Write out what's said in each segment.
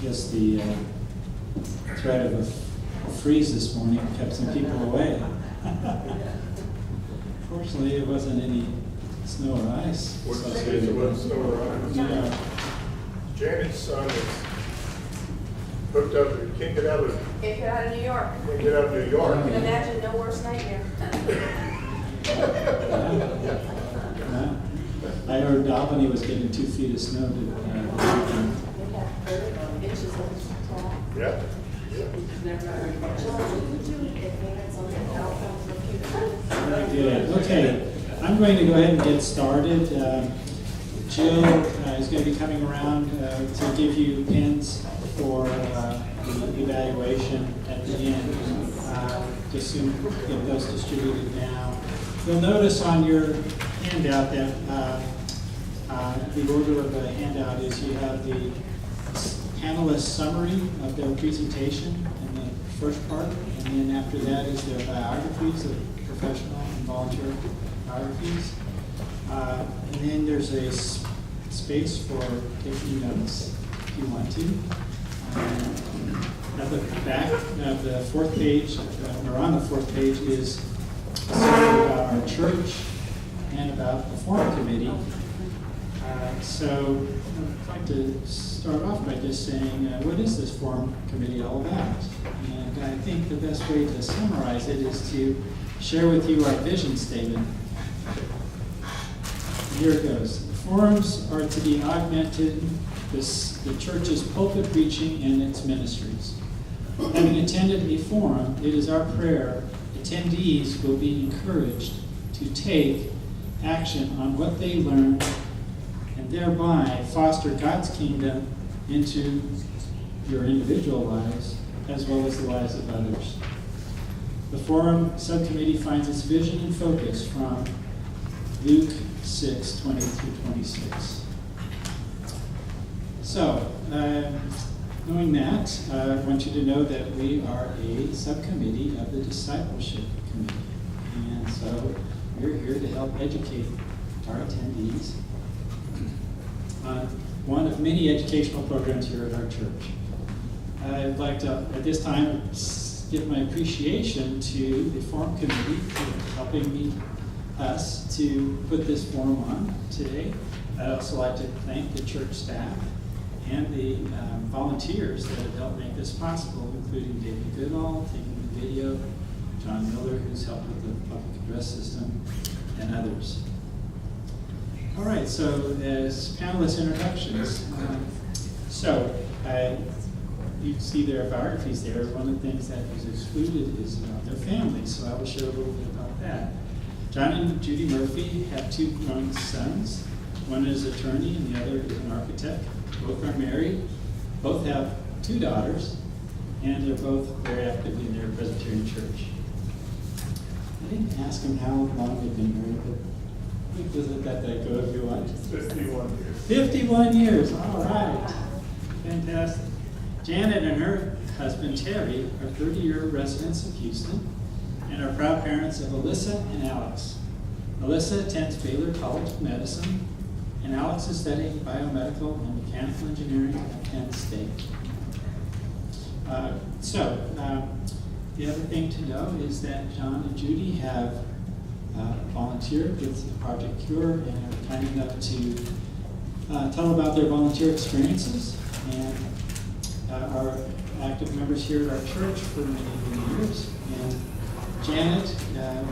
guess the threat of a freeze this morning kept some people away. Fortunately, it wasn't any snow or ice. It wasn't snow or ice. Yeah. Janet's son is hooked up, can't get out of New York. Can't get out of New York. You can imagine no worse nightmare. Yeah. I heard Albany was getting 2 feet of snow. Inches of tall. Yeah. Very good. Okay, I'm going to go ahead and get started. Jill is going to be coming around to give you pins for the evaluation at the end. Just soon get those distributed now. You'll notice on your handout that the order of the handout is you have the panelist summary of their presentation in the first part, and then after that is their biographies of professional and volunteer biographies. And then there's a space for taking notes if you want to. At the back of the fourth page, or on the fourth page, is a summary about our church and about the forum committee. So I'd like to start off by just saying, what is this forum committee all about? And I think the best way to summarize it is to share with you our vision statement. Here it goes. Forums are to be augmented the church's pulpit preaching and its ministries. Having attended a forum, it is our prayer attendees will be encouraged to take action on what they learn and thereby foster God's kingdom into your individual lives as well as the lives of others. The Forum Subcommittee finds its vision and focus from Luke 6:20-26. So, knowing that, I want you to know that we are a subcommittee of the Discipleship Committee. And so we're here to help educate our attendees on one of many educational programs here at our church. I'd like to, at this time, give my appreciation to the Forum Committee for helping us to put this forum on today. I'd also like to thank the church staff and the volunteers that have helped make this possible, including David Goodall, taking the video, John Miller, who's helped with the public address system, and others. All right, so as panelist introductions, you see their biographies there. One of the things that is excluded is about their families, so I will share a little bit about that. John and Judy Murphy have 2 grown sons. One is an attorney and the other is an architect. Both are married. Both have 2 daughters, and they're both very active in their Presbyterian church. I didn't ask them how long they've been married, but I think was it that go if you want? 51 years. 51 years, all right. Fantastic. Janet and her husband Terry are 30-year residents of Houston and are proud parents of Alyssa and Alex. Alyssa attends Baylor College of Medicine, and Alex is studying biomedical and mechanical engineering at Penn State. The other thing to know is that John and Judy have volunteered with Project Cure and are kind enough to tell about their volunteer experiences and are active members here at our church for many, many years. And Janet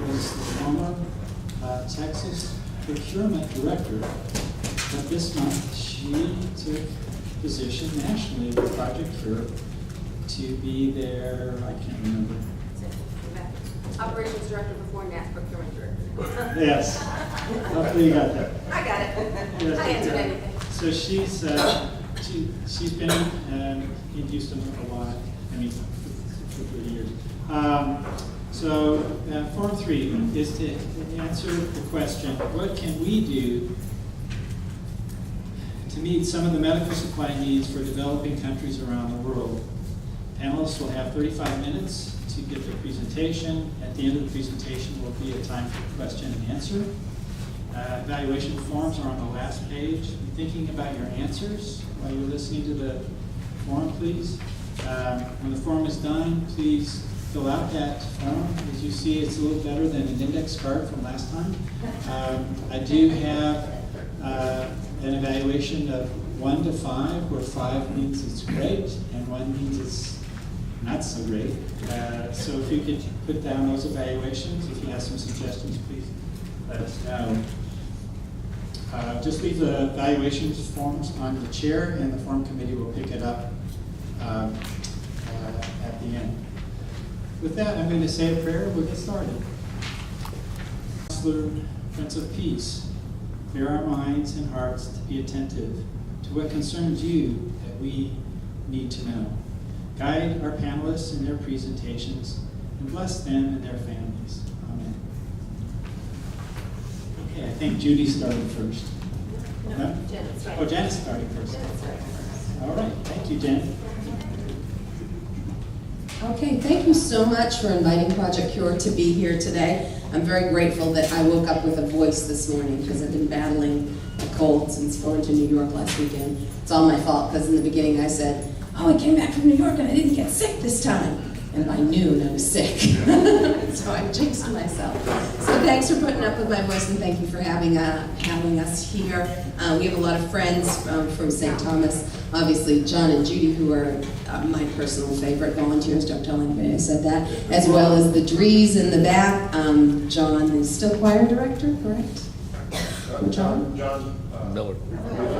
was the former Texas procurement director, but this month she took position nationally with Project Cure to be their, I can't remember. Operations director before NAT procurement director. Yes, hopefully you got that. I got it. Yes, I answered anything. So she's been in Houston for a while, for 30 years. Forum 3 is to answer the question, what can we do to meet some of the medical supply needs for developing countries around the world? Panelists will have 35 minutes to give their presentation. At the end of the presentation will be a time for question and answer. Evaluation forms are on the last page. Be thinking about your answers while you're listening to the form, please. When the form is done, please fill out that form. As you see, it's a little better than an index card from last time. I do have an evaluation of 1 to 5, where 5 means it's great and 1 means it's not so great. So if you could put down those evaluations, if you have some suggestions, please let us know. Just leave the evaluations forms on the chair, and the form committee will pick it up at the end. With that, I'm going to say a prayer. We'll get started. Counselor, Prince of Peace, clear our minds and hearts to be attentive to what concerns you that we need to know. Guide our panelists in their presentations and bless them and their families. Amen. Okay, I think Judy's starting first. No, Janet's starting. Oh, Janet's starting first. Janet's starting first. All right, thank you, Janet. Okay, thank you so much for inviting Project Cure to be here today. I'm very grateful that I woke up with a voice this morning because I've been battling a cold since going to New York last weekend. It's all my fault because in the beginning I said, oh, I came back from New York and I didn't get sick this time. And by noon I was sick. So I jinxed myself. So thanks for putting up with my voice, and thank you for having us here. We have a lot of friends from St. Thomas. Obviously, John and Judy, who are my personal favorite volunteers, don't tell anybody I said that, as well as the Drees in the back. John is still choir director, correct? John? Miller.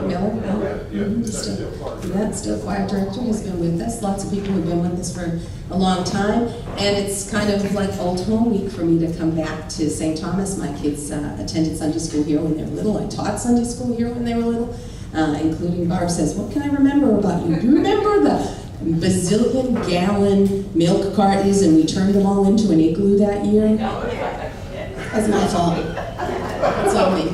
Miller? Still choir director, has been with us. Lots of people have been with us for a long time. And it's kind of like old home week for me to come back to St. Thomas. My kids attended Sunday school here when they were little. I taught Sunday school here when they were little, including Barb says, what can I remember about you? Do you remember the bazillion-gallon milk cartons and we turned them all into an igloo that year? That's my fault. It's on me.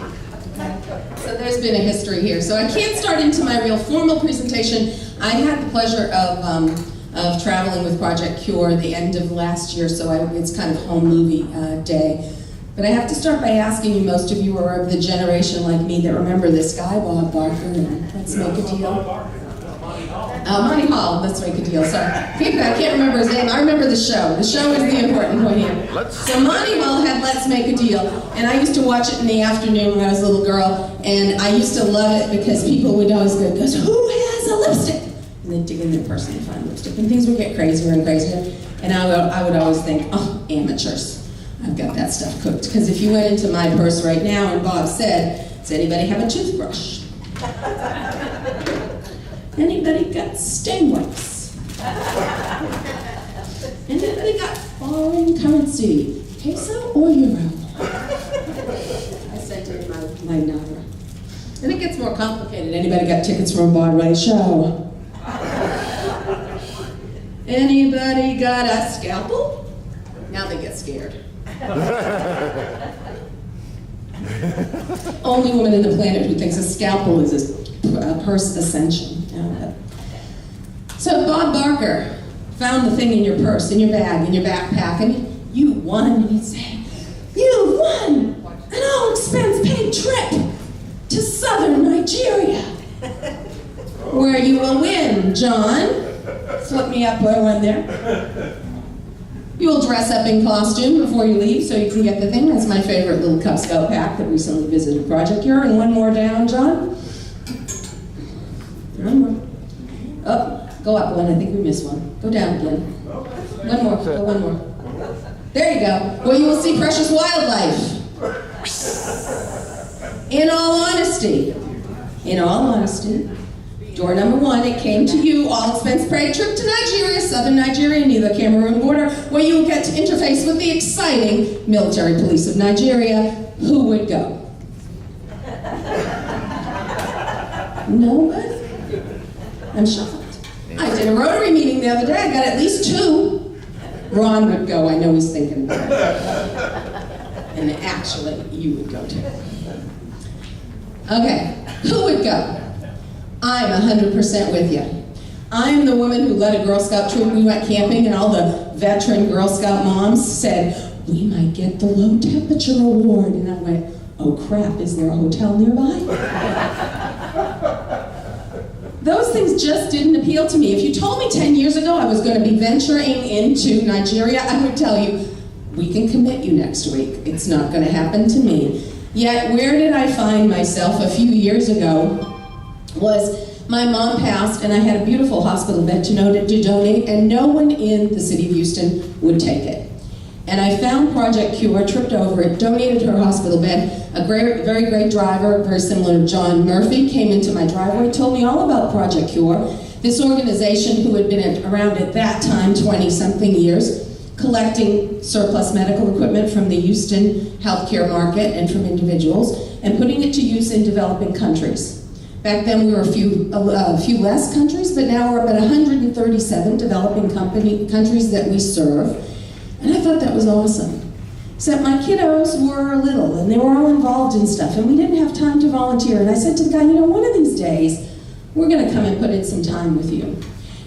So there's been a history here. So I can't start into my real formal presentation. I had the pleasure of traveling with Project Cure the end of last year, so it's kind of home movie day. But I have to start by asking you, most of you are of the generation like me that remember this guy, Bob Barker, and Let's Make a Deal. Monty Hall, Let's Make a Deal, sorry. I can't remember his name. I remember the show. The show is the important point here. So Monty Hall had Let's Make a Deal, and I used to watch it in the afternoon when I was a little girl, and I used to love it because people would always go, who has a lipstick? And then dig in their purse and find lipstick, and things would get crazier and crazier. And I would always think, oh, amateurs. I've got that stuff cooked. Because if you went into my purse right now and Bob said, does anybody have a toothbrush? Anybody got stain wipes? Anybody got foreign currency? Peso or euro? I sent in my number. And it gets more complicated. Anybody got tickets for a Broadway show? Anybody got a scalpel? Now they get scared. Only woman in the planet who thinks a scalpel is a purse essential. So Bob Barker found the thing in your purse, in your bag, in your backpack, and you won, and he'd say, you won an all-expense-paid trip to southern Nigeria, where you will win, John. Flip me up by one there. You will dress up in costume before you leave so you can get the thing. That's my favorite little Cub Scout pack that recently visited Project Cure. And one more down, John. One more. Oh, go up one. I think we missed one. Go down again. One more. Go one more. There you go. Well, you will see precious wildlife. In all honesty, door number one, it came to you, all-expense-paid trip to Nigeria, southern Nigeria, near the Cameroon border, where you will get to interface with the exciting military police of Nigeria. Who would go? Nobody? I'm shocked. I did a Rotary meeting the other day. I got at least 2. Ron would go. I know he's thinking about it. And actually, you would go too. Okay, who would go? I'm 100% with you. I'm the woman who led a Girl Scout troop. We went camping and all the veteran Girl Scout moms said, we might get the low temperature award. And I went, oh crap, is there a hotel nearby? Those things just didn't appeal to me. If you told me 10 years ago I was going to be venturing into Nigeria, I would tell you, we can commit you next week. It's not going to happen to me. Yet, where did I find myself a few years ago was my mom passed, and I had a beautiful hospital bed to donate, and no one in the city of Houston would take it. And I found Project Cure, tripped over it, donated her hospital bed. A very great driver, very similar to John Murphy, came into my driveway, told me all about Project Cure, this organization who had been around at that time, 20-something years, collecting surplus medical equipment from the Houston healthcare market and from individuals, and putting it to use in developing countries. Back then we were a few less countries, but now we're about 137 developing countries that we serve. And I thought that was awesome. Except my kiddos were little, and they were all involved in stuff, and we didn't have time to volunteer. And I said to the guy, you know, one of these days, we're going to come and put in some time with you.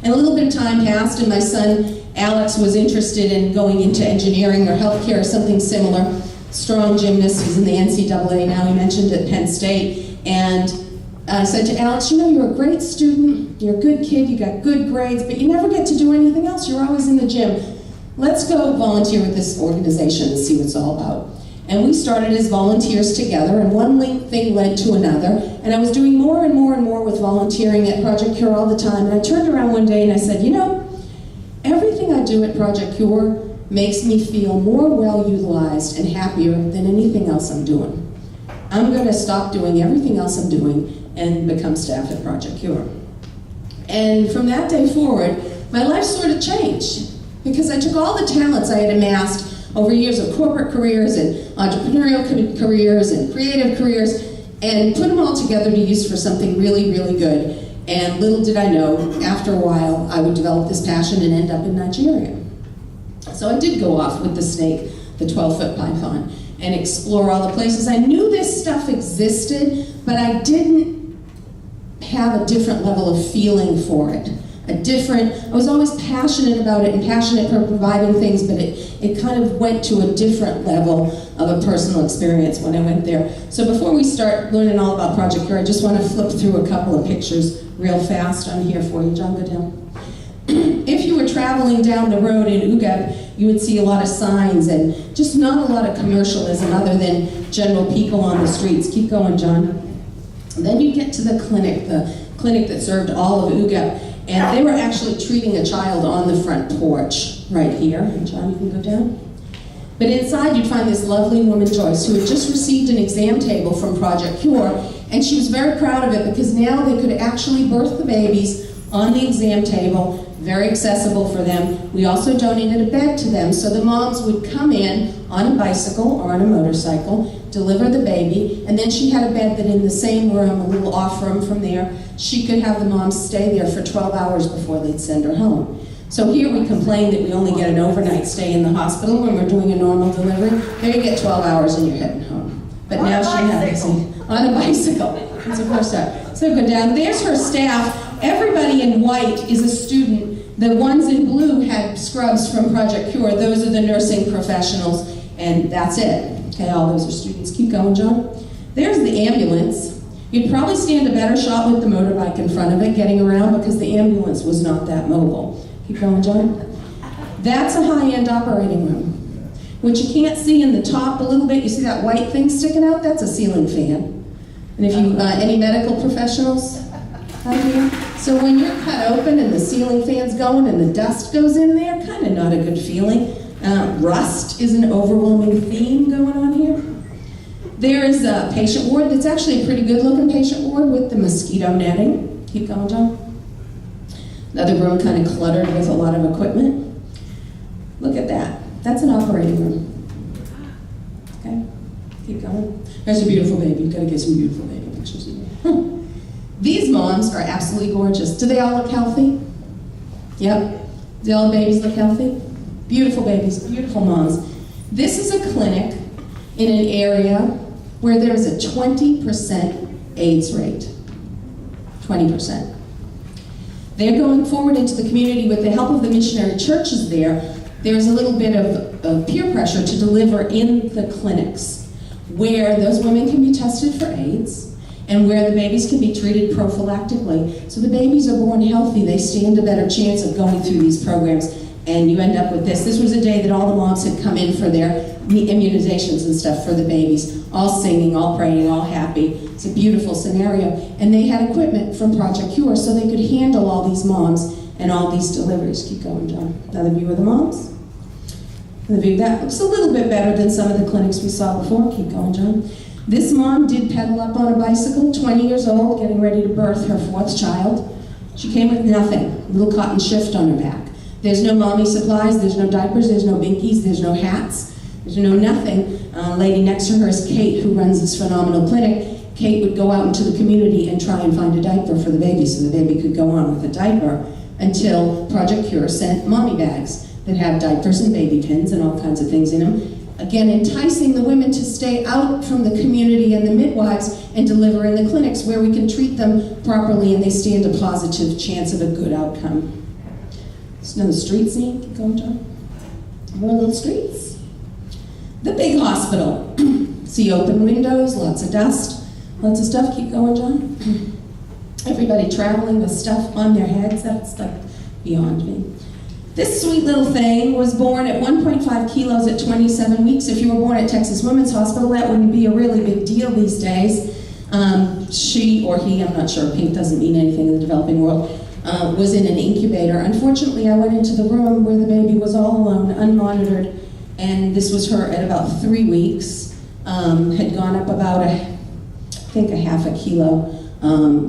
And a little bit of time passed, and my son, Alex, was interested in going into engineering or healthcare or something similar. Strong gymnast, he's in the NCAA now, he mentioned at Penn State. And I said to Alex, you know, you're a great student, you're a good kid, you got good grades, but you never get to do anything else, you're always in the gym. Let's go volunteer with this organization and see what it's all about. And we started as volunteers together, and one thing led to another, and I was doing more and more and more with volunteering at Project Cure all the time, and I turned around one day and I said, you know, everything I do at Project Cure makes me feel more well-utilized and happier than anything else I'm doing. I'm going to stop doing everything else I'm doing and become staff at Project Cure. And from that day forward, my life sort of changed, because I took all the talents I had amassed over years of corporate careers and entrepreneurial careers and creative careers, and put them all together to use for something really, really good. And little did I know, after a while, I would develop this passion and end up in Nigeria. So I did go off with the snake, the 12-foot python, and explore all the places. I knew this stuff existed, but I didn't have a different level of feeling for it. I was always passionate about it and passionate for providing things, but it kind of went to a different level of a personal experience when I went there. So before we start learning all about Project Cure, I just want to flip through a couple of pictures real fast on here for you. John, go down. If you were traveling down the road in Ugab, you would see a lot of signs and just not a lot of commercialism other than general people on the streets. Keep going, John. And then you get to the clinic that served all of Ugab. And they were actually treating a child on the front porch, right here. And John, you can go down. But inside you'd find this lovely woman, Joyce, who had just received an exam table from Project Cure, and she was very proud of it because now they could actually birth the babies on the exam table, very accessible for them. We also donated a bed to them, so the moms would come in on a bicycle or on a motorcycle, deliver the baby, and then she had a bed that in the same room, a little off room from there, she could have the moms stay there for 12 hours before they'd send her home. So here we complain that we only get an overnight stay in the hospital when we're doing a normal delivery. There you get 12 hours and you're heading home. But now she has on a bicycle. That's the first step. So go down. There's her staff. Everybody in white is a student. The ones in blue had scrubs from Project Cure. Those are the nursing professionals, and that's it. Okay, all those are students. Keep going, John. There's the ambulance. You'd probably stand a better shot with the motorbike in front of it getting around because the ambulance was not that mobile. Keep going, John. That's a high-end operating room. What you can't see in the top a little bit, you see that white thing sticking out? That's a ceiling fan. And if you, any medical professionals out here? So when you're cut open and the ceiling fan's going and the dust goes in there, kind of not a good feeling. Rust is an overwhelming theme going on here. There is a patient ward that's actually a pretty good looking patient ward with the mosquito netting. Keep going, John. Another room kind of cluttered with a lot of equipment. Look at that. That's an operating room. Okay, keep going. There's a beautiful baby. You've got to get some beautiful baby pictures in here. These moms are absolutely gorgeous. Do they all look healthy? Yep. Do all the babies look healthy? Beautiful babies, beautiful moms. This is a clinic in an area where there's a 20% AIDS rate. 20%. They're going forward into the community with the help of the missionary churches there. There's a little bit of peer pressure to deliver in the clinics where those women can be tested for AIDS and where the babies can be treated prophylactically. So the babies are born healthy, they stand a better chance of going through these programs, and you end up with this. This was a day that all the moms had come in for their immunizations and stuff for the babies, all singing, all praying, all happy. It's a beautiful scenario. And they had equipment from Project Cure so they could handle all these moms and all these deliveries. Keep going, John. Another view of the moms. The view that looks a little bit better than some of the clinics we saw before. Keep going, John. This mom did pedal up on a bicycle, 20 years old, getting ready to birth her 4th child. She came with nothing, a little cotton shift on her back. There's no mommy supplies, there's no diapers, there's no binkies, there's no hats, there's no nothing. Lady next to her is Kate, who runs this phenomenal clinic. Kate would go out into the community and try and find a diaper for the baby so the baby could go on with a diaper until Project Cure sent mommy bags that have diapers and baby pins and all kinds of things in them. Again, enticing the women to stay out from the community and the midwives and deliver in the clinics where we can treat them properly and they stand a positive chance of a good outcome. It's another street scene. Keep going, John. More little streets. The big hospital. See open windows, lots of dust, lots of stuff. Keep going, John. Everybody traveling with stuff on their heads. That's like beyond me. This sweet little thing was born at 1.5 kilos at 27 weeks. If you were born at Texas Women's Hospital, that wouldn't be a really big deal these days. She or he, I'm not sure, pink doesn't mean anything in the developing world, was in an incubator. Unfortunately, I went into the room where the baby was all alone, unmonitored, and this was her at about 3 weeks. Had gone up about, I think, a half a kilo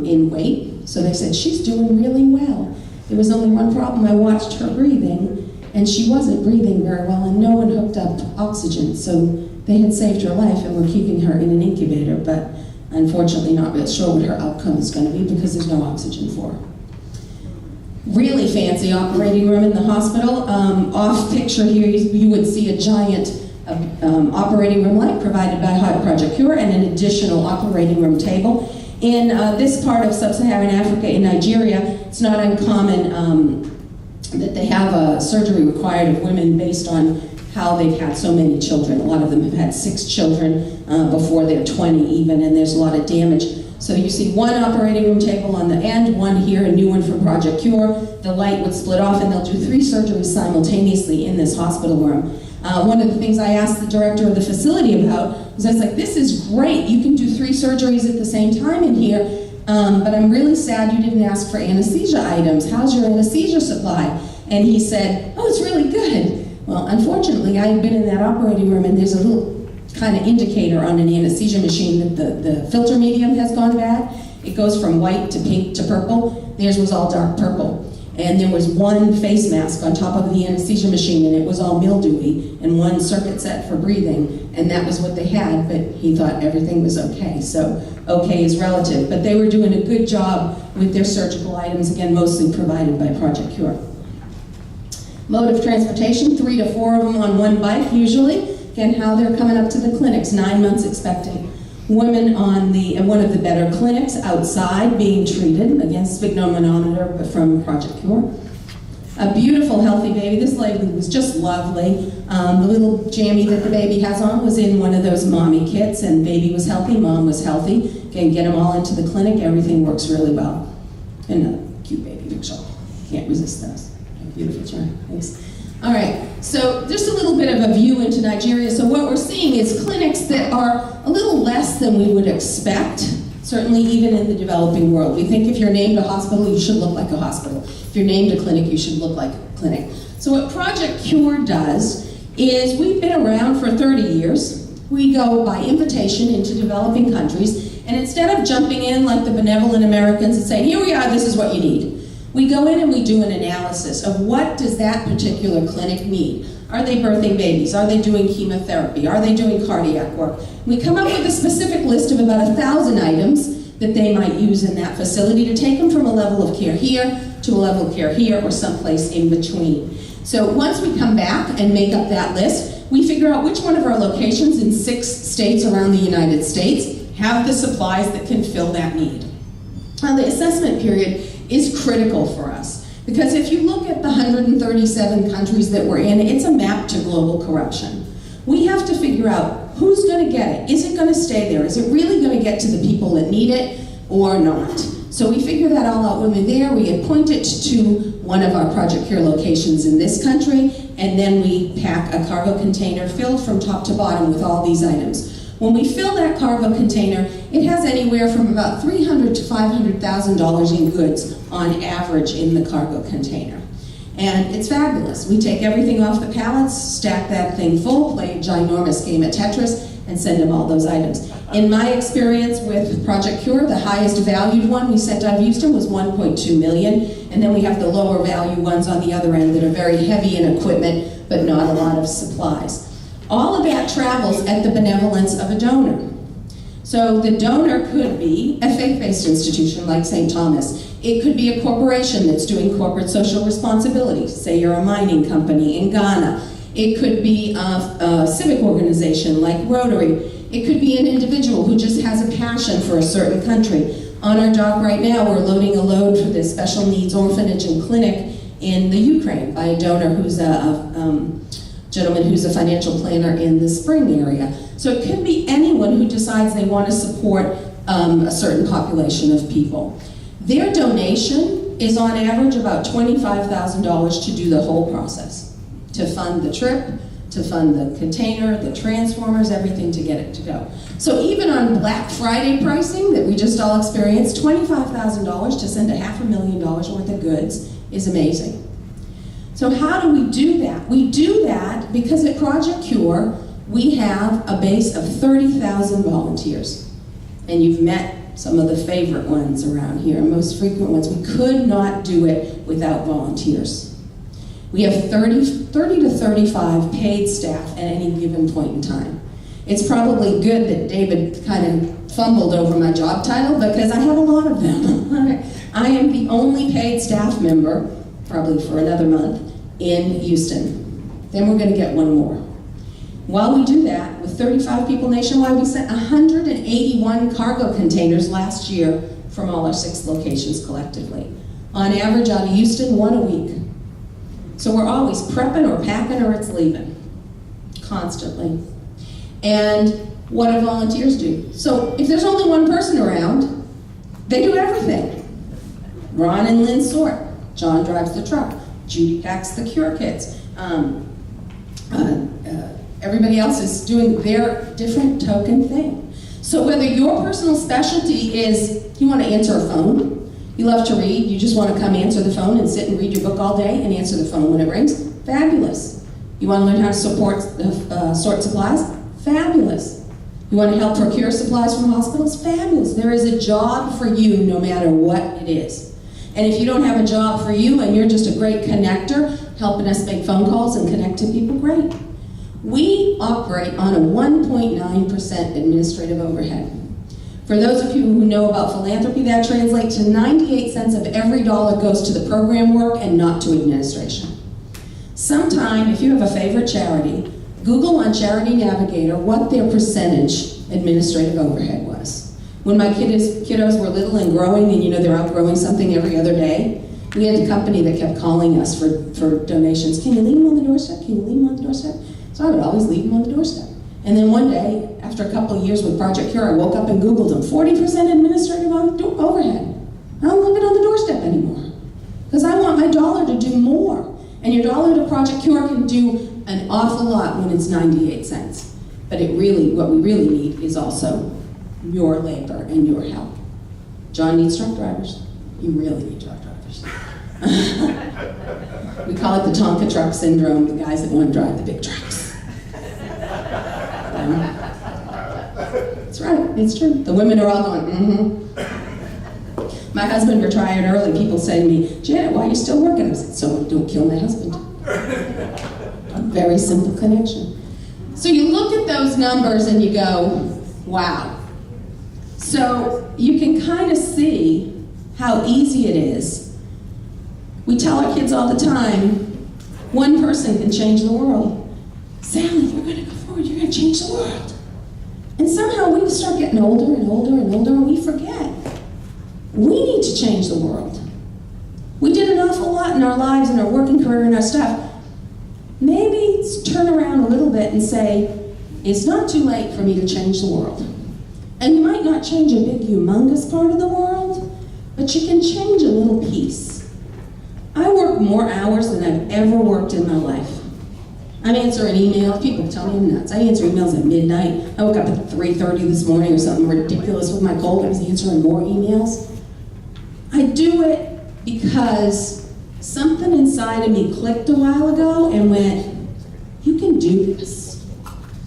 in weight. So they said, she's doing really well. There was only one problem. I watched her breathing, and she wasn't breathing very well, and no one hooked up oxygen. So they had saved her life and were keeping her in an incubator, but unfortunately not real sure what her outcome is going to be because there's no oxygen for her. Really fancy operating room in the hospital. Off picture here, you would see a giant operating room light provided by Project Cure and an additional operating room table. In this part of sub-Saharan Africa, in Nigeria, it's not uncommon that they have a surgery required of women based on how they've had so many children. A lot of them have had 6 children before they're 20 even, and there's a lot of damage. So you see one operating room table on the end, one here, a new one from Project Cure. The light would split off and they'll do 3 surgeries simultaneously in this hospital room. One of the things I asked the director of the facility about was, I was like, this is great, you can do 3 surgeries at the same time in here, but I'm really sad you didn't ask for anesthesia items. How's your anesthesia supply? And he said, oh, it's really good. Well, unfortunately, I had been in that operating room and there's a little kind of indicator on an anesthesia machine that the filter medium has gone bad. It goes from white to pink to purple. Theirs was all dark purple. And there was one face mask on top of the anesthesia machine, and it was all mildewy, and one circuit set for breathing, and that was what they had, but he thought everything was okay. So, okay is relative. But they were doing a good job with their surgical items, again, mostly provided by Project Cure. Mode of transportation, 3 to 4 of them on one bike, usually. Again, how they're coming up to the clinics, 9 months expecting. Women on one of the better clinics outside being treated, again, sphygmomanometer from Project Cure. A beautiful, healthy baby. This lady was just lovely. The little jammy that the baby has on was in one of those mommy kits, and baby was healthy, mom was healthy. Again, get them all into the clinic, everything works really well. And a cute baby picture. Can't resist those. Beautiful, John. Thanks. All right, so just a little bit of a view into Nigeria. So what we're seeing is clinics that are a little less than we would expect, certainly even in the developing world. We think if you're named a hospital, you should look like a hospital. If you're named a clinic, you should look like a clinic. So what Project Cure does is, we've been around for 30 years. We go by invitation into developing countries, and instead of jumping in like the benevolent Americans and saying, here we are, this is what you need, we go in and we do an analysis of what does that particular clinic need. Are they birthing babies? Are they doing chemotherapy? Are they doing cardiac work? We come up with a specific list of about 1,000 items that they might use in that facility to take them from a level of care here to a level of care here or someplace in between. So once we come back and make up that list, we figure out which one of our locations in 6 states around the United States have the supplies that can fill that need. Now the assessment period is critical for us, because if you look at the 137 countries that we're in, it's a map to global corruption. We have to figure out Who's going to get it? Is it going to stay there? Is it really going to get to the people that need it or not? So we figure that all out when we're there. We get pointed to one of our Project Cure locations in this country, and then we pack a cargo container filled from top to bottom with all these items. When we fill that cargo container, it has anywhere from about $300,000 to $500,000 in goods on average in the cargo container. And it's fabulous. We take everything off the pallets, stack that thing full, play a ginormous game at Tetris, and send them all those items. In my experience with Project Cure, the highest valued one we sent out of Houston was $1.2 million, and then we have the lower value ones on the other end that are very heavy in equipment, but not a lot of supplies. All of that travels at the benevolence of a donor. So the donor could be a faith-based institution like St. Thomas. It could be a corporation that's doing corporate social responsibility. Say you're a mining company in Ghana. It could be a civic organization like Rotary. It could be an individual who just has a passion for a certain country. On our dock right now, we're loading a load for this special needs orphanage and clinic in the Ukraine by a donor who's a gentleman who's a financial planner in the Spring area. So it could be anyone who decides they want to support a certain population of people. Their donation is on average about $25,000 to do the whole process, to fund the trip, to fund the container, the transformers, everything to get it to go. So even on Black Friday pricing that we just all experienced, $25,000 to send $500,000 worth of goods is amazing. So how do we do that? We do that because at Project Cure, we have a base of 30,000 volunteers. And you've met some of the favorite ones around here, most frequent ones. We could not do it without volunteers. We have 30 to 35 paid staff at any given point in time. It's probably good that David kind of fumbled over my job title because I have a lot of them. I am the only paid staff member, probably for another month, in Houston. Then we're going to get one more. While we do that, with 35 people nationwide, we sent 181 cargo containers last year from all our 6 locations collectively. On average, out of Houston, 1 a week. So we're always prepping or packing or it's leaving, constantly. And what do volunteers do? So if there's only one person around, they do everything. Ron and Lynn sort. John drives the truck. Judy packs the cure kits. Everybody else is doing their different token thing. So whether your personal specialty is you want to answer a phone, you love to read, you just want to come answer the phone and sit and read your book all day and answer the phone when it rings, fabulous. You want to learn how to sort supplies, fabulous. You want to help procure supplies from hospitals, fabulous. There is a job for you no matter what it is. And if you don't have a job for you and you're just a great connector, helping us make phone calls and connect to people, great. We operate on a 1.9% administrative overhead. For those of you who know about philanthropy, that translates to 98 cents of every dollar goes to the program work and not to administration. Sometime, if you have a favorite charity, Google on Charity Navigator what their percentage administrative overhead was. When my kiddos were little and growing, and you know they're outgrowing something every other day, we had a company that kept calling us for donations. Can you leave them on the doorstep? Can you leave them on the doorstep? So I would always leave them on the doorstep. And then one day, after a couple of years with Project Cure, I woke up and Googled them. 40% administrative overhead. I don't leave it on the doorstep anymore. Because I want my dollar to do more. And your dollar to Project Cure can do an awful lot when it's 98 cents. But what we really need is also your labor and your help. John needs truck drivers. You really need truck drivers. We call it the Tonka truck syndrome, the guys that want to drive the big trucks. That's right, it's true. The women are all going, mm-hmm. My husband retired early. People say to me, Janet, why are you still working? I said, so don't kill my husband. A very simple connection. So you look at those numbers and you go, wow. So you can kind of see how easy it is. We tell our kids all the time, one person can change the world. Sally, you're going to go forward, you're going to change the world. And somehow we start getting older and older and older and we forget. We need to change the world. We did an awful lot in our lives and our working career and our stuff. Maybe turn around a little bit and say, it's not too late for me to change the world. And you might not change a big, humongous part of the world, but you can change a little piece. I work more hours than I've ever worked in my life. I'm answering emails. People tell me I'm nuts. I answer emails at midnight. I woke up at 3:30 this morning or something ridiculous with my cold. I was answering more emails. I do it because something inside of me clicked a while ago and went, you can do this.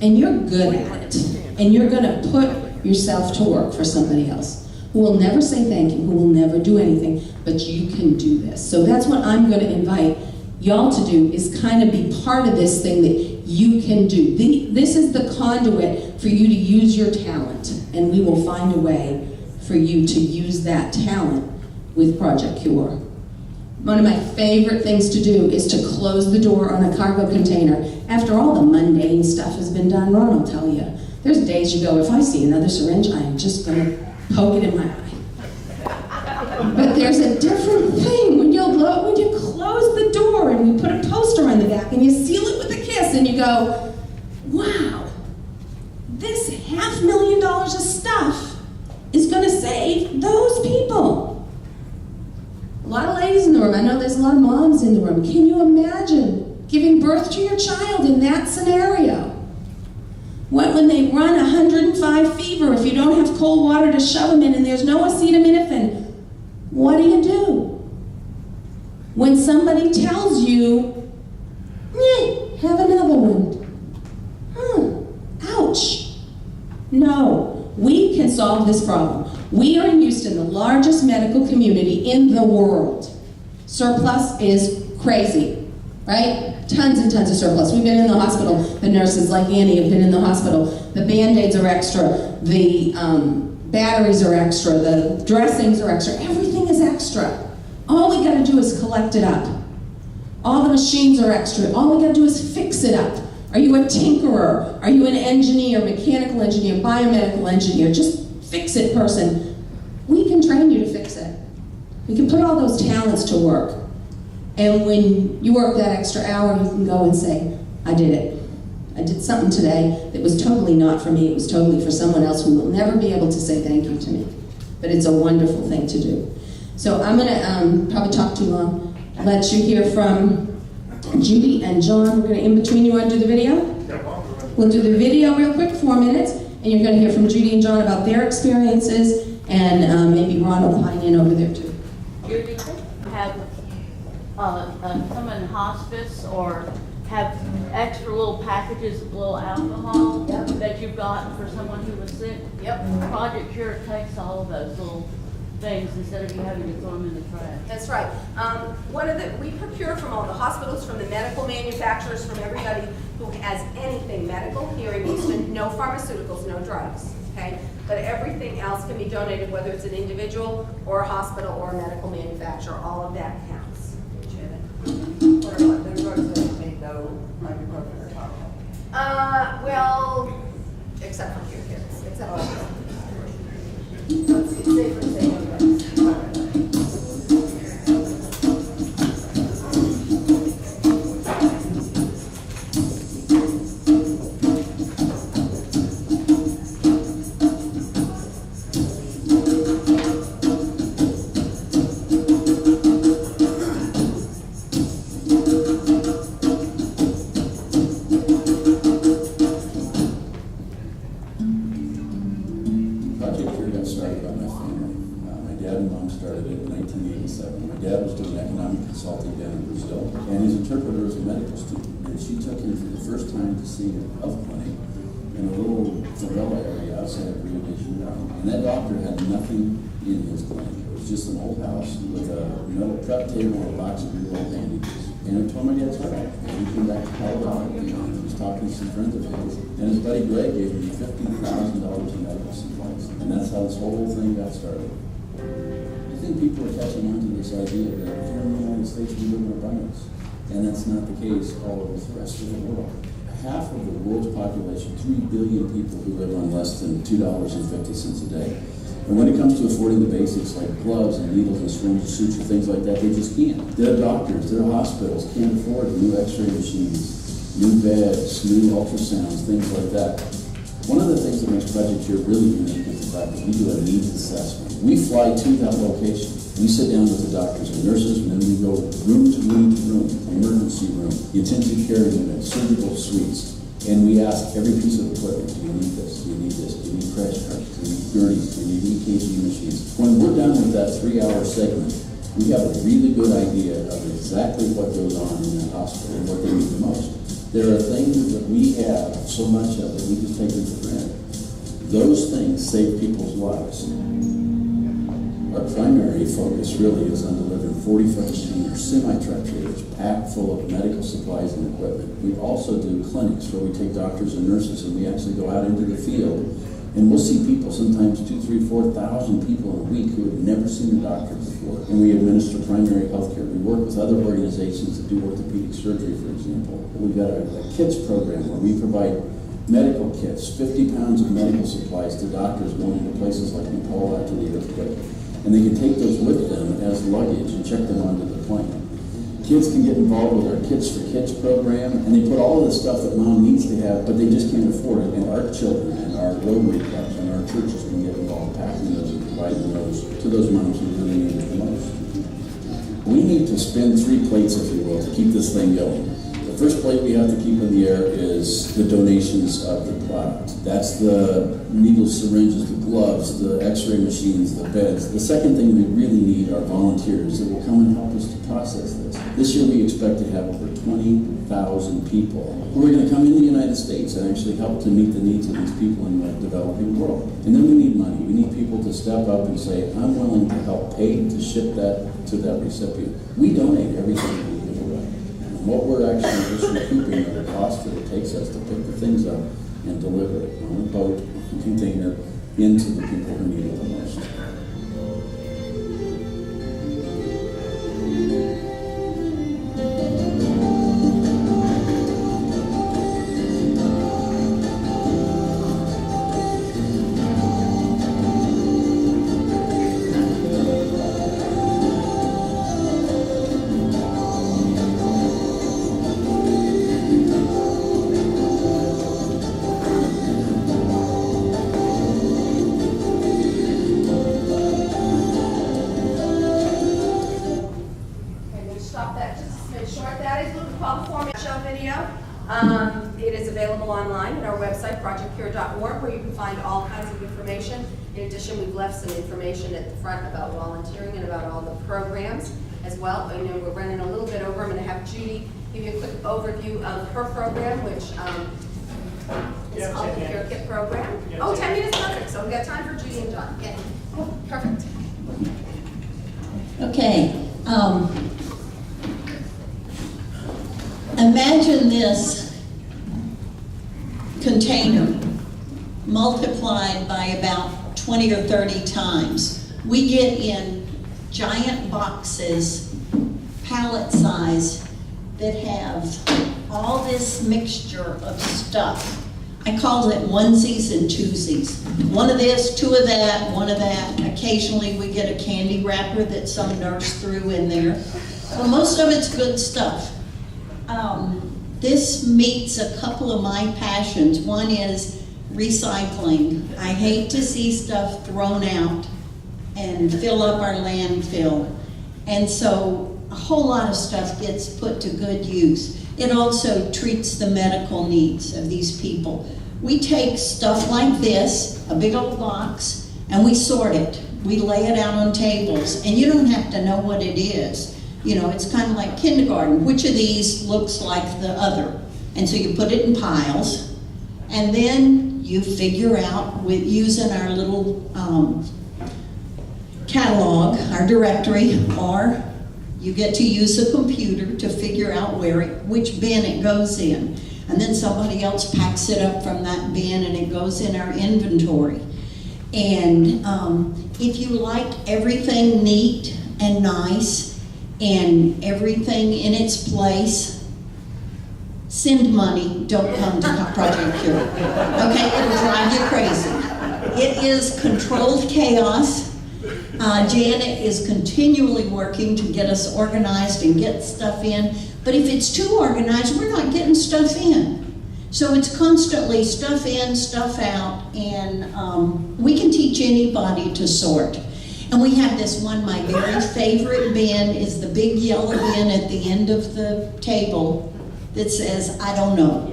And you're good at it. And you're going to put yourself to work for somebody else who will never say thank you, who will never do anything, but you can do this. So that's what I'm going to invite y'all to do, is kind of be part of this thing that you can do. This is the conduit for you to use your talent, and we will find a way for you to use that talent with Project Cure. One of my favorite things to do is to close the door on a cargo container. After all the mundane stuff has been done, Ron will tell you. There's days you go, if I see another syringe, I am just going to poke it in my eye. But there's a different thing when you close the door and you put a poster on the back and you seal it with a kiss and you go, wow, this $500,000 of stuff is going to save those people. A lot of ladies in the room. I know there's a lot of moms in the room. Can you imagine giving birth to your child in that scenario? What when they run 105 fever, if you don't have cold water to shove them in and there's no acetaminophen, what do? When somebody tells you, have another one. Ouch. No, we can solve this problem. We are in Houston, the largest medical community in the world. Surplus is crazy, right? Tons and tons of surplus. We've been in the hospital. The nurses, like Annie, have been in the hospital. The Band-Aids are extra. The batteries are extra. The dressings are extra. Everything is extra. All we got to do is collect it up. All the machines are extra. All we got to do is fix it up. Are you a tinkerer? Are you an engineer, mechanical engineer, biomedical engineer? Just fix it person. We can train you to fix it. We can put all those talents to work. And when you work that extra hour, you can go and say, I did it. I did something today that was totally not for me. It was totally for someone else who will never be able to say thank you to me. But it's a wonderful thing to do. So I'm going to probably talk too long. Let you hear from Judy and John. We're going to, in between, you want to do the video? We'll do the video real quick, 4 minutes, and you're going to hear from Judy and John about their experiences, and maybe Ron will pine in over there too. Judy, have someone in hospice or have extra little packages of little alcohol that you've gotten for someone who was sick? Yep. Project Cure takes all of those little things instead of you having to throw them in the trash. That's right. We procure from all the hospitals, from the medical manufacturers, from everybody who has anything medical here in Houston. No pharmaceuticals, no drugs, okay? But everything else can be donated, whether it's an individual or a hospital or a medical manufacturer. All of that counts. What about the drugs that make no ibuprofen or Tylenol? Well, except for your kids. Except for Let's say for saying Project Cure got started by my family. My dad and mom started it in 1987. My dad was doing economic consulting down in Brazil, and his interpreter was a medical student. And she took him for the first time to see a health clinic in a little favela area outside of Rio de Janeiro. And that doctor had nothing in his clinic. It was just an old house with a metal prep table and a box of real old bandages. And it tore my dad's heart out. And he came back to Colorado, and he was talking to some friends of his. And his buddy Greg gave him $50,000 in medical supplies. And that's how this whole thing got started. I think people are catching on to this idea that here in the United States we live in abundance. And that's not the case all over the rest of the world. Half of the world's population, 3 billion people who live on less than $2.50 a day. And when it comes to affording the basics like gloves and needles and syringes, suture, things like that, they just can't. Their doctors, their hospitals can't afford new x-ray machines new beds, new ultrasounds, things like that. One of the things that makes Project Cure really unique is the fact that we do a needs assessment. We fly to that location. We sit down with the doctors and nurses, and then we go room to room to room, emergency room, the intensive care unit, surgical suites, and we ask every piece of equipment, do you need this, do you need this, do you need crash carts, do you need gurneys, do you need EKG machines? When we're done with that 3-hour segment, we have a really good idea of exactly what goes on in that hospital and what they need the most. There are things that we have so much of that we just take them for granted. Those things save people's lives. Our primary focus really is on delivering 40-foot container semi-truck trailers packed full of medical supplies and equipment. We also do clinics where we take doctors and nurses and we actually go out into the field and we'll see people, sometimes 2,000, 3,000, 4,000 people in a week who have never seen a doctor before. And we administer primary health care. We work with other organizations that do orthopedic surgery, for example. We've got a KITS program where we provide medical kits, 50 pounds of medical supplies to doctors going to places like Nepal after the earthquake. And they can take those with them as luggage and check them onto the plane. Kids can get involved with our Kids for Kids program, and they put all of the stuff that mom needs to have, but they just can't afford it. And our children and our Rotary clubs and our churches can get involved packing those and providing those to those moms who really need it the most. We need to spin 3 plates, if you will, to keep this thing going. The first plate we have to keep in the air is the donations of the product. That's the needles, syringes, the gloves, the x-ray machines, the beds. The second thing we really need are volunteers that will come and help us to process this. This year we expect to have over 20,000 people who are going to come into the United States and actually help to meet the needs of these people in the developing world. And then we need money. We need people to step up and say, I'm willing to help pay to ship that to that recipient. We donate everything we give away. And what we're actually just recouping are the cost that it takes us to pick the things up and deliver it on a boat, a container, into the people who need it the most. It is available online at our website, projectcure.org, where you can find all kinds of information. In addition, we've left some information at the front about volunteering and about all the programs as well. I know we're running a little bit over. I'm going to have Judy give you a quick overview of her program, which is called the Cure Kit program. 10 minutes, perfect. So we've got time for Judy and John. Yeah. Oh, perfect. Okay. Imagine this container multiplied by about 20 or 30 times. We get in giant boxes, pallet size, that have all this mixture of stuff. I call it onesies and twosies. One of this, 2 of that, 1 of that. Occasionally we get a candy wrapper that some nurse threw in there. Well, most of it's good stuff. This meets a couple of my passions. One is recycling. I hate to see stuff thrown out and fill up our landfill. And so a whole lot of stuff gets put to good use. It also treats the medical needs of these people. We take stuff like this, a big old box, and we sort it. We lay it out on tables, and you don't have to know what it is. You know, it's kind of like kindergarten. Which of these looks like the other? And so you put it in piles, and then you figure out, with using our little catalog, our directory, or you get to use a computer to figure out which bin it goes in. And then somebody else packs it up from that bin and it goes in our inventory. And if you like everything neat and nice, and everything in its place, send money, don't come to Project Cure. Okay, it'll drive you crazy. It is controlled chaos. Janet is continually working to get us organized and get stuff in. But if it's too organized, we're not getting stuff in. So it's constantly stuff in, stuff out, and we can teach anybody to sort. And we have this one, my very favorite bin is the big yellow bin at the end of the table that says, I don't know.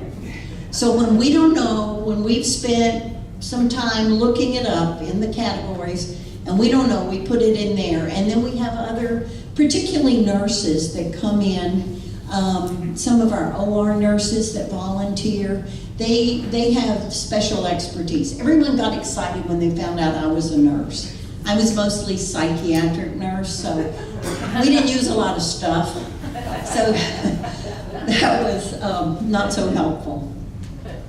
So when we don't know, when we've spent some time looking it up in the categories, and we don't know, we put it in there. And then we have other, particularly nurses that come in, some of our OR nurses that volunteer, they have special expertise. Everyone got excited when they found out I was a nurse. I was mostly psychiatric nurse, so we didn't use a lot of stuff. So that was not so helpful.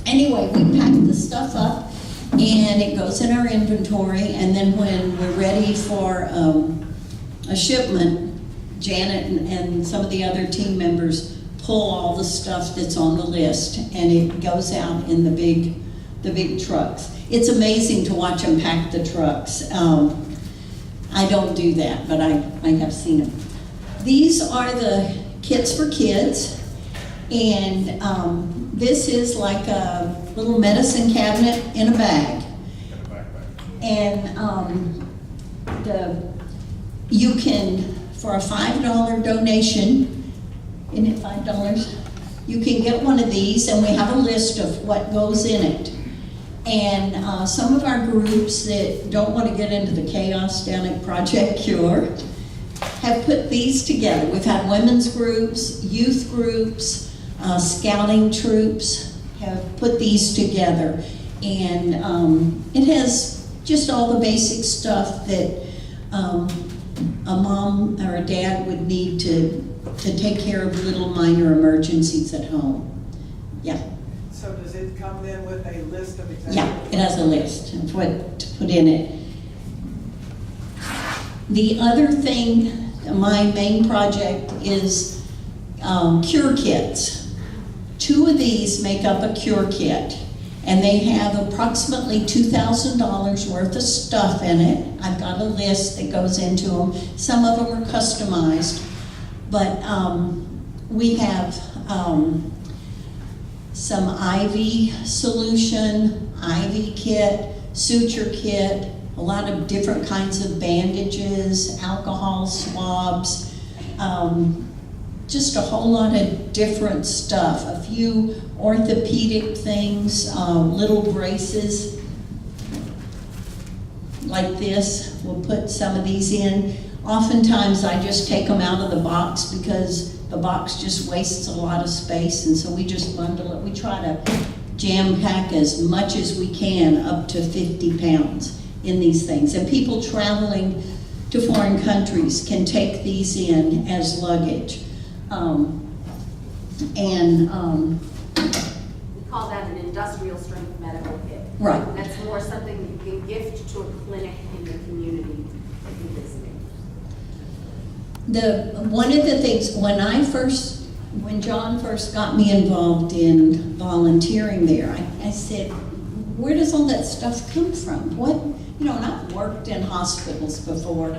Anyway, we packed the stuff up and it goes in our inventory, and then when we're ready for a shipment, Janet and some of the other team members pull all the stuff that's on the list, and it goes out in the big trucks. It's amazing to watch them pack the trucks. I don't do that, but I have seen them. These are the kits for kids, and this is like a little medicine cabinet in a bag. And you can, for a $5 donation, isn't it $5? You can get one of these, and we have a list of what goes in it. And some of our groups that don't want to get into the chaos down at Project Cure have put these together. We've had women's groups, youth groups, scouting troops have put these together. And it has just all the basic stuff that a mom or a dad would need to take care of little minor emergencies at home. Yeah. So does it come then with a list of exactly? Yeah, it has a list of what to put in it. The other thing, my main project is cure kits. 2 of these make up a cure kit, and they have approximately $2,000 worth of stuff in it. I've got a list that goes into them. Some of them are customized, but we have some IV solution, IV kit, suture kit, a lot of different kinds of bandages, alcohol swabs, just a whole lot of different stuff. A few orthopedic things, little braces like this. We'll put some of these in. Oftentimes I just take them out of the box because the box just wastes a lot of space, and so we just bundle it. We try to jam pack as much as we can, up to 50 pounds in these things. And people traveling to foreign countries can take these in as luggage. We call that an industrial strength medical kit. Right. That's more something that you can gift to a clinic in the community that you're visiting. One of the things, when John first got me involved in volunteering there, I said, where does all that stuff come from? And I've worked in hospitals before.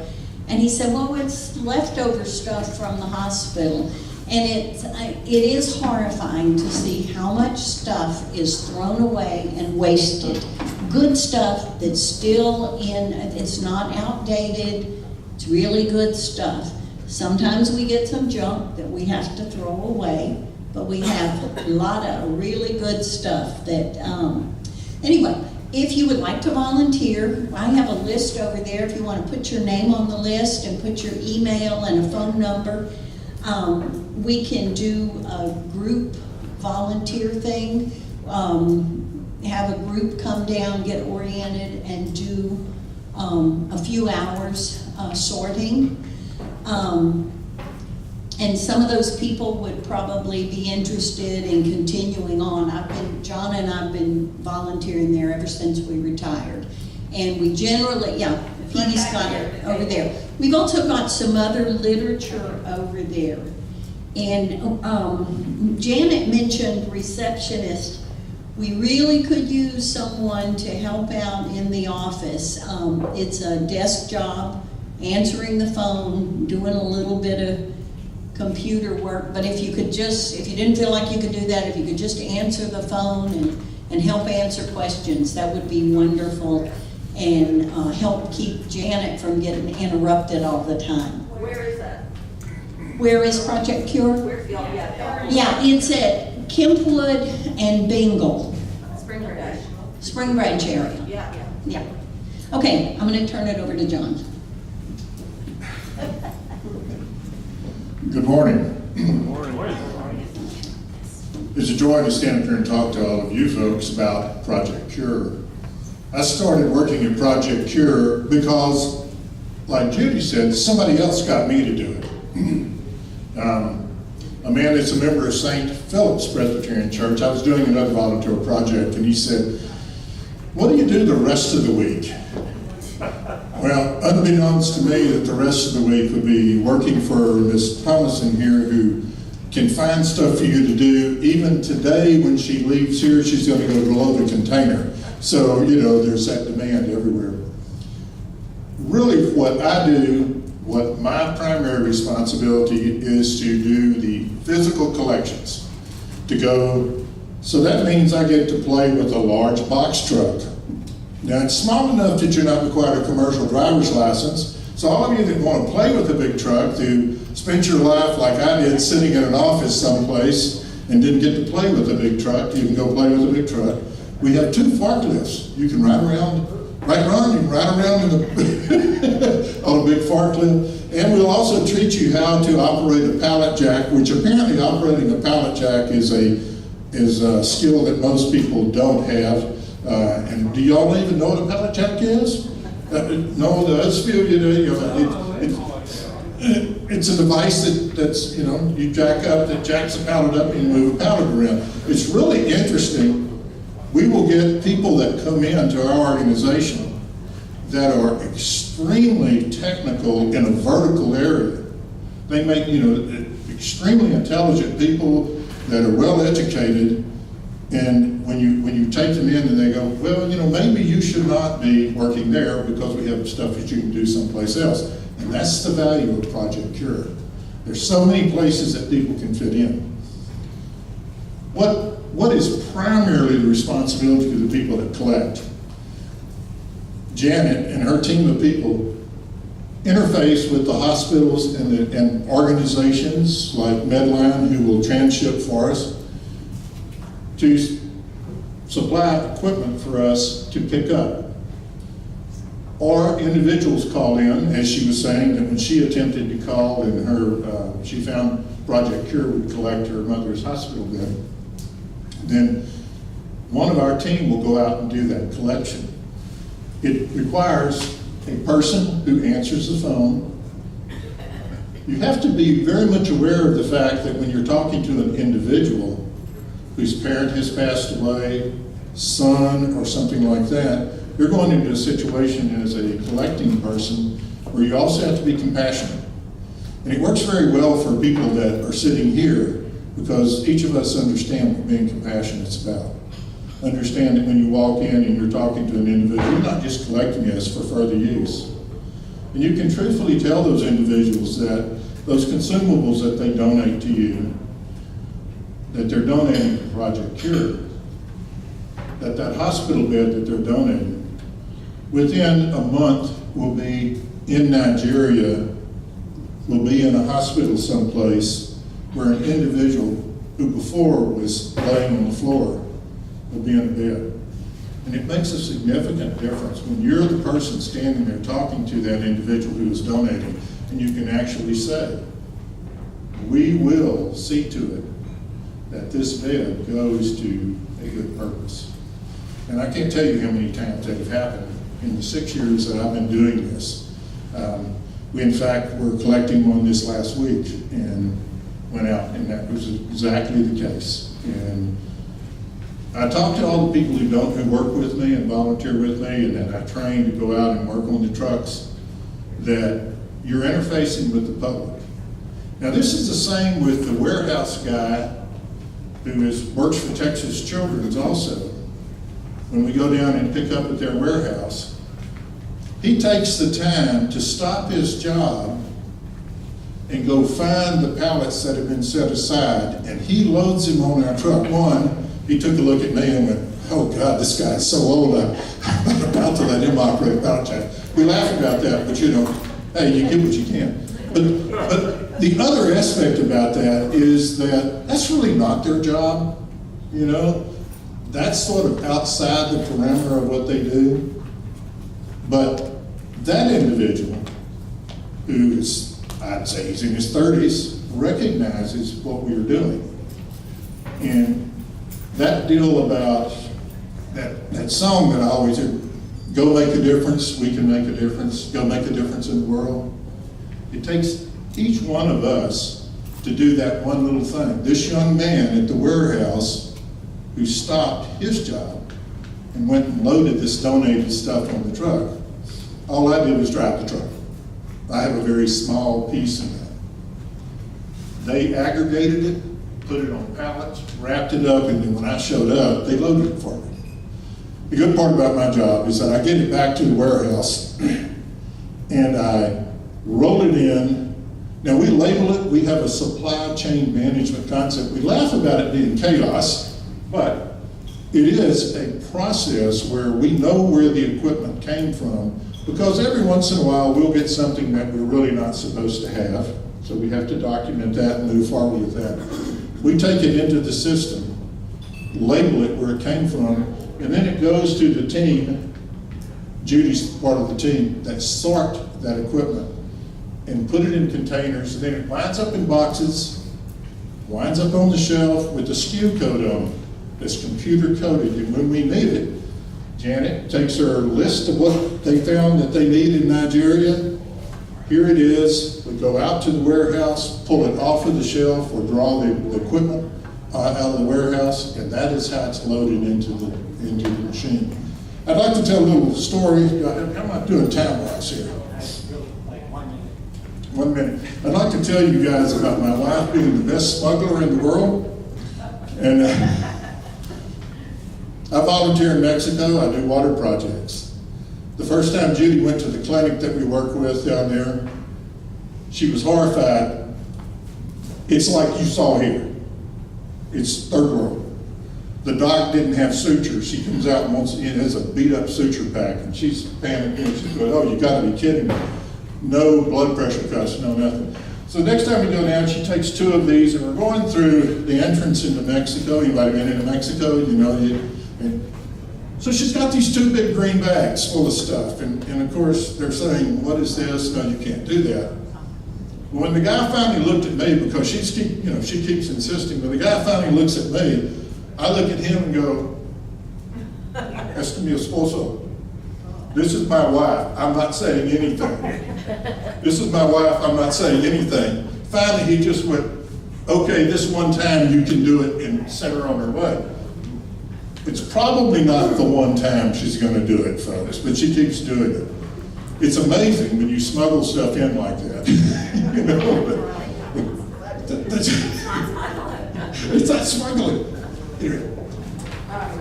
And he said, well, it's leftover stuff from the hospital. And it is horrifying to see how much stuff is thrown away and wasted. Good stuff that's still it's not outdated, it's really good stuff. Sometimes we get some junk that we have to throw away, but we have a lot of really good stuff that, anyway, if you would like to volunteer, I have a list over there if you want to put your name on the list and put your email and a phone number. We can do a group volunteer thing, have a group come down, get oriented, and do a few hours sorting. And some of those people would probably be interested in continuing on. John and I've been volunteering there ever since we retired. And we generally, Petey's got it over there. We've also got some other literature over there. And Janet mentioned receptionist. We really could use someone to help out in the office. It's a desk job. answering the phone, doing a little bit of computer work. But if you didn't feel like you could do that, if you could just answer the phone and help answer questions, that would be wonderful, and help keep Janet from getting interrupted all the time. Where is that? Where is Project Cure? Where's the, yeah. Yeah, it's at Kempwood and Bingle, Spring Branch. Spring Branch area. Yeah. Yeah. Okay, I'm gonna turn it over to John. Good morning. It's a joy to stand up here and talk to all of you folks about Project Cure. I started working at Project Cure because, like Judy said, somebody else got me to do it. A man that's a member of St. Philip's Presbyterian Church, I was doing another volunteer project, and he said, "What do you do the rest of the week?" Well, unbeknownst to me, that the rest of the week would be working for Miss Thomason here, who can find stuff for you to do. Even today, when she leaves here, she's going to go below the container. So, you know, there's that demand everywhere. Really, what I do, what my primary responsibility is to do the physical collections, to go, so that means I get to play with a large box truck. Now, it's small enough that you're not required a commercial driver's license, so all of you that want to play with a big truck, to spend your life like I did, sitting in an office someplace and didn't get to play with a big truck, you can go play with a big truck. We have 2 forklifts. You can ride around, right, Ron? You can ride around in on a big forklift. And we'll also teach you how to operate a pallet jack, which apparently operating a pallet jack is a skill that most people don't have. And do y'all even know what a pallet jack is? No, that's few you do. It's a device that's, you know, you jack up, that jacks a pallet up and you move a pallet around. It's really interesting. We will get people that come into our organization that are extremely technical in a vertical area. They make, you know, extremely intelligent people that are well educated, and when you take them in and they go, well, you know, maybe you should not be working there because we have stuff that you can do someplace else. And that's the value of Project Cure. There's so many places that people can fit in. What is primarily the responsibility of the people that collect? Janet and her team of people interface with the hospitals and organizations like Medline, who will transship for us, to supply equipment for us to pick up. Or individuals call in, as she was saying, that when she attempted to call and she found Project Cure would collect her mother's hospital bed, then one of our team will go out and do that collection. It requires a person who answers the phone. You have to be very much aware of the fact that when you're talking to an individual whose parent has passed away, son, or something like that, you're going into a situation as a collecting person where you also have to be compassionate. And it works very well for people that are sitting here, because each of us understand what being compassionate is about. Understand that when you walk in and you're talking to an individual, you're not just collecting this for further use. And you can truthfully tell those individuals that those consumables that they donate to you, that they're donating to Project Cure, that hospital bed that they're donating, within a month will be in Nigeria, will be in a hospital someplace where an individual who before was laying on the floor will be in a bed. And it makes a significant difference when you're the person standing there talking to that individual who is donating, and you can actually say, we will see to it that this bed goes to a good purpose. And I can't tell you how many times that have happened in the 6 years that I've been doing this. We in fact were collecting one this last week and went out, and that was exactly the case. And I talked to all the people who work with me and volunteer with me, and that I train to go out and work on the trucks, that you're interfacing with the public. Now this is the same with the warehouse guy who works for Texas Children's also. When we go down and pick up at their warehouse, He takes the time to stop his job and go find the pallets that have been set aside, and he loads them on our truck. One, he took a look at me and went, oh God, this guy's so old, I'm about to let him operate a pallet jack. We laugh about that, but you know, hey, you get what you can. But the other aspect about that is that that's really not their job, you know. That's sort of outside the perimeter of what they do. But that individual, who's, I'd say he's in his 30s, recognizes what we are doing. And that deal about that song that I always hear, go make a difference, we can make a difference, go make a difference in the world. It takes each one of us to do that one little thing. This young man at the warehouse who stopped his job and went and loaded this donated stuff on the truck, all I did was drive the truck. I have a very small piece in that. They aggregated it, put it on pallets, wrapped it up, and then when I showed up, they loaded it for me. The good part about my job is that I get it back to the warehouse and I roll it in. Now we label it, we have a supply chain management concept. We laugh about it being chaos, but it is a process where we know where the equipment came from, because every once in a while we'll get something that we're really not supposed to have. So we have to document that and move forward with that. We take it into the system, label it where it came from, and then it goes to the team. Judy's part of the team that sort that equipment and put it in containers, and then it winds up in boxes, winds up on the shelf with the SKU code on it that's computer coded. And when we need it, Janet takes her list of what they found that they need in Nigeria. Here it is. We go out to the warehouse, pull it off of the shelf, or draw the equipment out of the warehouse, and that is how it's loaded into the machine. I'd like to tell a little story. I'm not doing time-wise here. Like 1 minute. 1 minute. I'd like to tell you guys about my wife being the best smuggler in the world. And I volunteer in Mexico. I do water projects. The first time Judy went to the clinic that we work with down there, she was horrified. It's like you saw here. It's third world. The doc didn't have sutures. She comes out and has a beat-up suture pack, and she's panicking. She's going, oh, you got to be kidding me. No blood pressure cuts, no nothing. So the next time we go down, she takes 2 of these, and we're going through the entrance into Mexico. Anybody been into Mexico? You know, and so she's got these 2 big green bags full of stuff, and of course they're saying, what is this? No, you can't do that. When the guy finally looked at me, because she keeps insisting, but the guy finally looks at me, I look at him and go, "Es mi esposo. This is my wife. I'm not saying anything. This is my wife. I'm not saying anything." Finally, he just went, "Okay, this one time you can do it," and sent her on her way. It's probably not the one time she's going to do it, folks, but she keeps doing it. It's amazing when you smuggle stuff in like that. You know, it's not smuggling.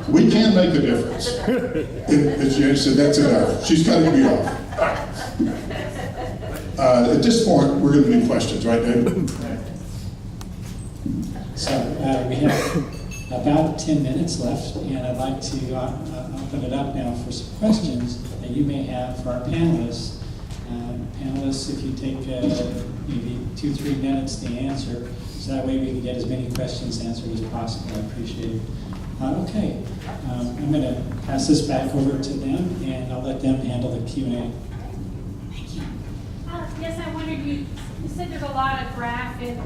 We can make a difference. And as Jen said, that's enough. She's got to be off. At this point, we're going to do questions, right, David? So we have about 10 minutes left, and I'd like to open it up now for some questions that you may have for our panelists. Panelists, if you take maybe 2-3 minutes to answer, so that way we can get as many questions answered as possible. I appreciate it. Okay, I'm going to pass this back over to them, and I'll let them handle the Q&A. Yes, I wondered, you said there's a lot of graph and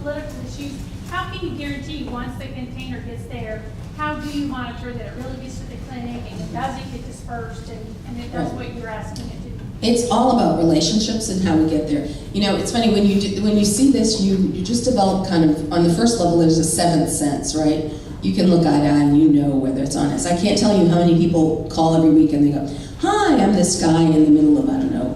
political issues. How can you guarantee once the container gets there, how do you monitor that it really gets to the clinic and it doesn't get dispersed and it does what you're asking it to do? It's all about relationships and how we get there. You know, it's funny, when you see this, you just develop kind of, on the first level, there's a 7th sense, right? You can look eye to eye and you know whether it's honest. I can't tell you how many people call every week and they go, "Hi, I'm this guy in the middle of, I don't know,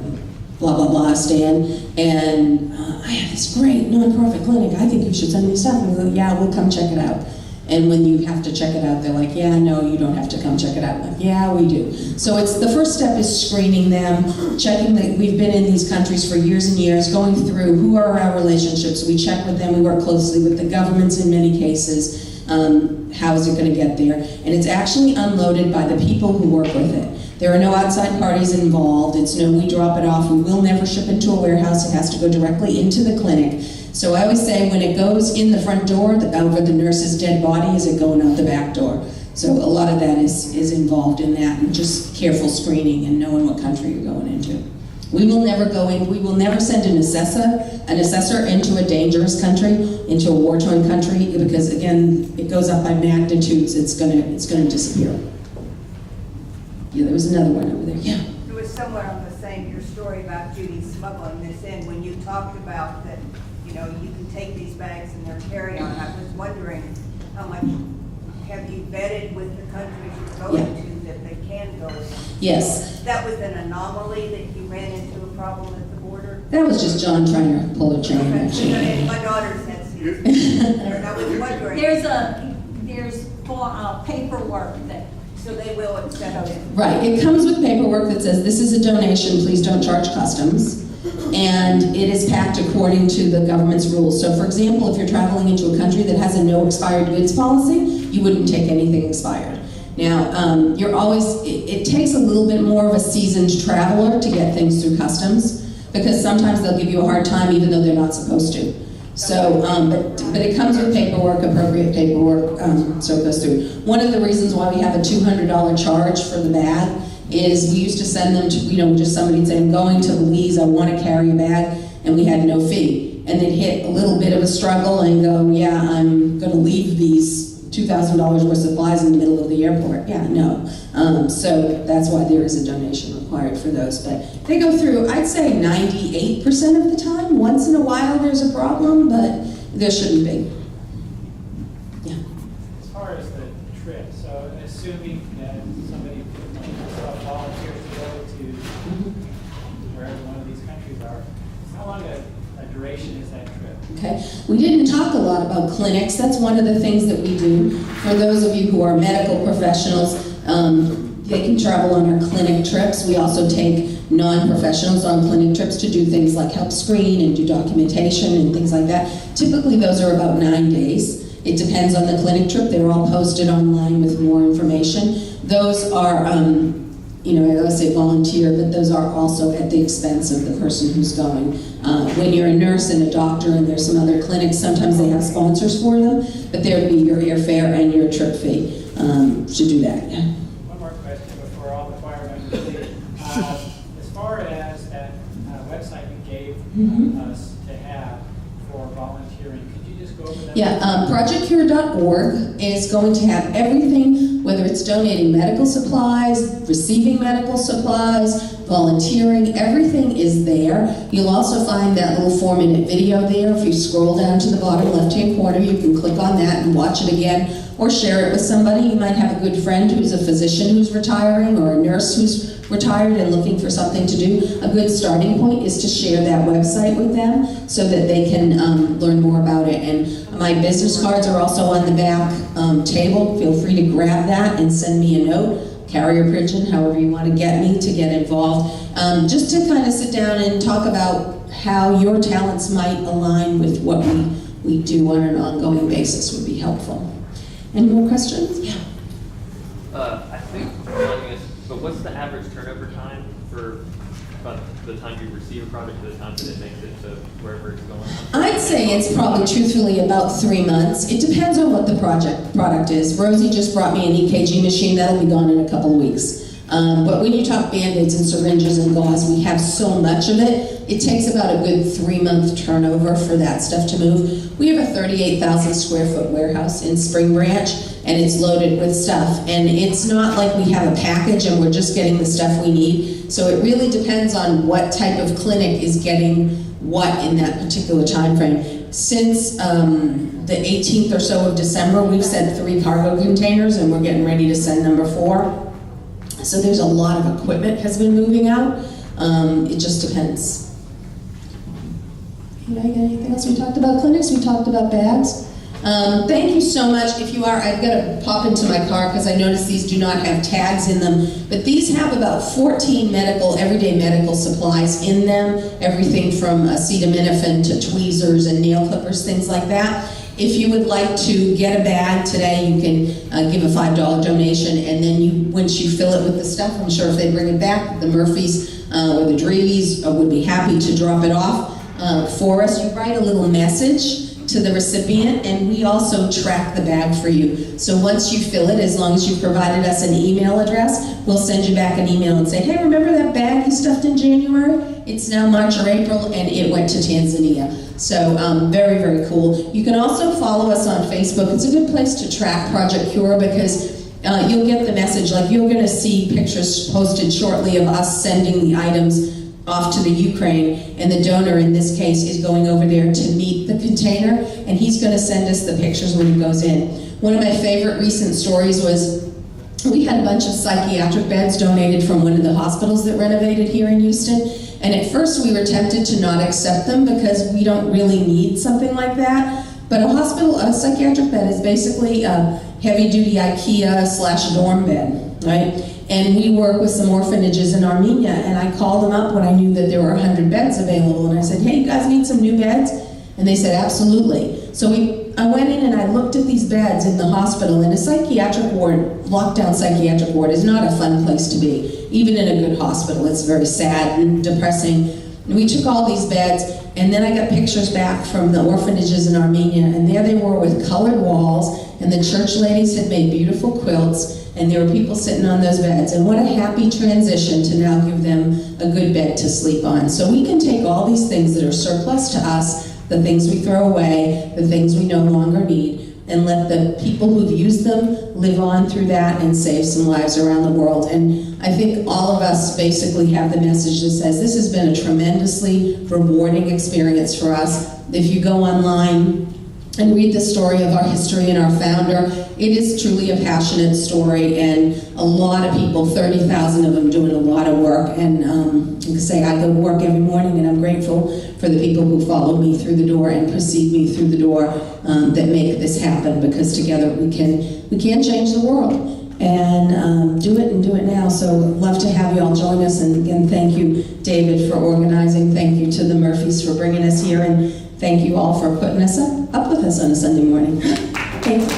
blah, blah, blah, Stan, and I have this great nonprofit clinic. I think you should send me stuff." And we go, "Yeah, we'll come check it out." And when you have to check it out, they're like, yeah, no, you don't have to come check it out. I'm like, yeah, we do. So it's the first step is screening them, checking that we've been in these countries for years and years, going through who are our relationships. We check with them, we work closely with the governments in many cases. How is it going to get there? And it's actually unloaded by the people who work with it. There are no outside parties involved. It's no, we drop it off. We will never ship it to a warehouse. It has to go directly into the clinic. So I always say when it goes in the front door, over the nurse's dead body, is it going out the back door? So a lot of that is involved in that, and just careful screening and knowing what country you're going into. We will never go in, we will never send an assessor into a dangerous country, into a war-torn country, because again, it goes up by magnitudes, it's gonna disappear. Yeah, there was another one over there, yeah. It was somewhere on the same, your story about Judy smuggling this in, when you talked about that, you know, you can take these bags and they're carry-on. I was wondering how much have you vetted with the countries you're going to that they can go in? Yes. That was an anomaly that you ran into a problem at the border? That was just John trying to pull a chain, Okay. actually. My daughter says and I was wondering. There's paperwork that, So they will accept it? Right, it comes with paperwork that says this is a donation, please don't charge customs. And it is packed according to the government's rules. So for example, if you're traveling into a country that has a no expired goods policy, you wouldn't take anything expired. Now, you're always, it takes a little bit more of a seasoned traveler to get things through customs, because sometimes they'll give you a hard time even though they're not supposed to. So, but it comes with paperwork, appropriate paperwork, so it goes through. One of the reasons why we have a $200 charge for the bag is we used to send them to, you know, just somebody'd say, I'm going to Belize, I want to carry a bag, and we had no fee. And they'd hit a little bit of a struggle and go, yeah, I'm going to leave these $2,000 worth of supplies in the middle of the airport. Yeah, no. So that's why there is a donation required for those. But they go through, I'd say 98% of the time. Once in a while there's a problem, but there shouldn't be. Yeah. As far as the trip, so assuming that somebody volunteers to go to wherever one of these countries are, how long a duration is that trip? Okay, we didn't talk a lot about clinics. That's one of the things that we do. For those of you who are medical professionals, they can travel on our clinic trips. We also take non-professionals on clinic trips to do things like help screen and do documentation and things like that. Typically those are about 9 days. It depends on the clinic trip. They're all posted online with more information. Those are, you know, I say volunteer, but those are also at the expense of the person who's going. When you're a nurse and a doctor and there's some other clinics, sometimes they have sponsors for them, but there would be your airfare and your trip fee to do that. Yeah. One more question before all the choir members leave. As far as that website you gave us to have for volunteering, could you just go over that? Yeah, projectcure.org is going to have everything, whether it's donating medical supplies, receiving medical supplies, volunteering, everything is there. You'll also find that little 4-minute video there. If you scroll down to the bottom left-hand corner, you can click on that and watch it again, or share it with somebody. You might have a good friend who's a physician who's retiring, or a nurse who's retired and looking for something to do. A good starting point is to share that website with them so that they can learn more about it. And my business cards are also on the back table. Feel free to grab that and send me a note, carrier pigeon, however you want to get me to get involved. Just to kind of sit down and talk about how your talents might align with what we do on an ongoing basis would be helpful. Any more questions? Yeah. I think reminding us, but what's the average turnover time for the time you receive a product to the time that it makes it to wherever it's going? I'd say it's probably truthfully about 3 months. It depends on what the product is. Rosie just brought me an EKG machine. That'll be gone in a couple of weeks. But when you talk Band-Aids and syringes and gauze, we have so much of it. It takes about a good 3-month turnover for that stuff to move. We have a 38,000 square foot warehouse in Spring Branch, and it's loaded with stuff. And it's not like we have a package and we're just getting the stuff we need. So it really depends on what type of clinic is getting what in that particular time frame. Since the 18th or so of December, we've sent 3 cargo containers, and we're getting ready to send number 4. So there's a lot of equipment has been moving out. It just depends. Did I get anything else? We talked about clinics, we talked about bags. Thank you so much. If you are, I've got to pop into my car because I noticed these do not have tags in them, but these have about 14 everyday medical supplies in them, everything from acetaminophen to tweezers and nail clippers, things like that. If you would like to get a bag today, you can give a $5 donation, and then once you fill it with the stuff, I'm sure if they bring it back, the Murphys or the Drevies would be happy to drop it off for us. You write a little message to the recipient, and we also track the bag for you. So once you fill it, as long as you provided us an email address, we'll send you back an email and say, hey, remember that bag you stuffed in January? It's now March or April, and it went to Tanzania. So very, very cool. You can also follow us on Facebook. It's a good place to track Project Cure because you'll get the message. Like, you're going to see pictures posted shortly of us sending the items off to the Ukraine, and the donor in this case is going over there to meet the container, and he's going to send us the pictures when he goes in. One of my favorite recent stories was we had a bunch of psychiatric beds donated from one of the hospitals that renovated here in Houston, and at first we were tempted to not accept them because we don't really need something like that. But a psychiatric bed is basically a heavy-duty IKEA/dorm bed, right? And we work with some orphanages in Armenia, and I called them up when I knew that there were 100 beds available, and I said, hey, you guys need some new beds? And they said, absolutely. So I went in and I looked at these beds in the hospital, and a psychiatric ward, lockdown psychiatric ward, is not a fun place to be. Even in a good hospital, it's very sad and depressing. And we took all these beds, and then I got pictures back from the orphanages in Armenia, and there they were with colored walls, and the church ladies had made beautiful quilts, and there were people sitting on those beds. And what a happy transition to now give them a good bed to sleep on. So we can take all these things that are surplus to us, the things we throw away, the things we no longer need, and let the people who've used them live on through that and save some lives around the world. And I think all of us basically have the message that says this has been a tremendously rewarding experience for us. If you go online and read the story of our history and our founder, it is truly a passionate story, and a lot of people, 30,000 of them, doing a lot of work. And like I say, I go to work every morning, and I'm grateful for the people who follow me through the door and precede me through the door that make this happen, because together we can change the world and do it now. So I'd love to have you all join us. And again, thank you, David, for organizing. Thank you to the Murphys for bringing us here, and thank you all for putting us up with us on a Sunday morning. Thank you.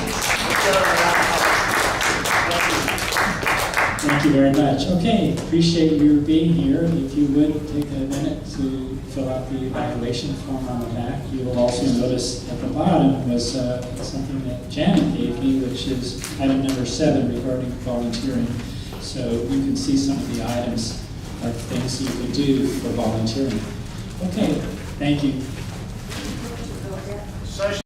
Thank you very much. Okay, appreciate your being here. If you would take a minute to fill out the evaluation form on the back. You will also notice at the bottom was something that Janet gave me, which is item number 7 regarding volunteering. So you can see some of the items, like things you could do for volunteering. Okay, thank you.